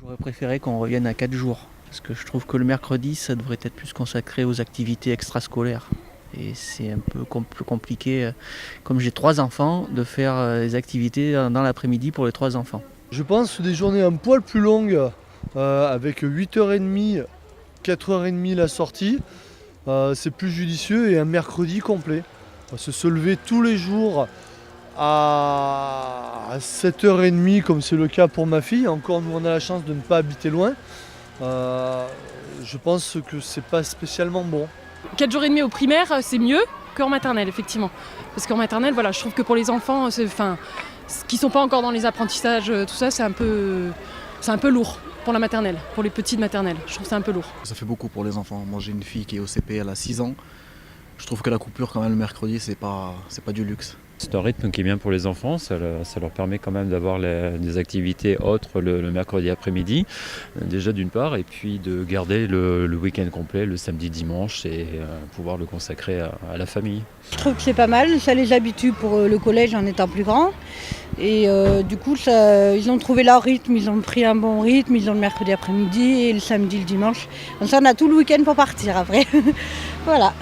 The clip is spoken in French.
J'aurais préféré qu'on revienne à 4 jours, parce que je trouve que le mercredi, ça devrait être plus consacré aux activités extrascolaires. Et c'est un peu plus compliqué, comme j'ai 3 enfants, de faire des activités dans l'après-midi pour les 3 enfants. Je pense des journées un poil plus longues, avec 8h30, 4h30 la sortie, c'est plus judicieux, et un mercredi complet. Se lever tous les jours à 7h30 comme c'est le cas pour ma fille. Encore, nous on a la chance de ne pas habiter loin. Je pense que c'est pas spécialement bon. 4 jours et demi au primaire, c'est mieux qu'en maternelle, effectivement. Parce qu'en maternelle, voilà, je trouve que pour les enfants, qui sont pas encore dans les apprentissages, tout ça, c'est un peu lourd pour la maternelle, pour les petites maternelles. Je trouve que c'est un peu lourd. Ça fait beaucoup pour les enfants. Moi j'ai une fille qui est au CP, elle a 6 ans. Je trouve que la coupure quand même le mercredi, c'est pas du luxe. C'est un rythme qui est bien pour les enfants, ça leur permet quand même d'avoir des activités autres le mercredi après-midi, déjà d'une part, et puis de garder le week-end complet, le samedi, dimanche, et pouvoir le consacrer à la famille. Je trouve que c'est pas mal, ça les habitue pour le collège en étant plus grand. Et du coup, ils ont trouvé leur rythme, ils ont pris un bon rythme, ils ont le mercredi après-midi et le samedi, le dimanche. Donc ça, on a tout le week-end pour partir après. Voilà.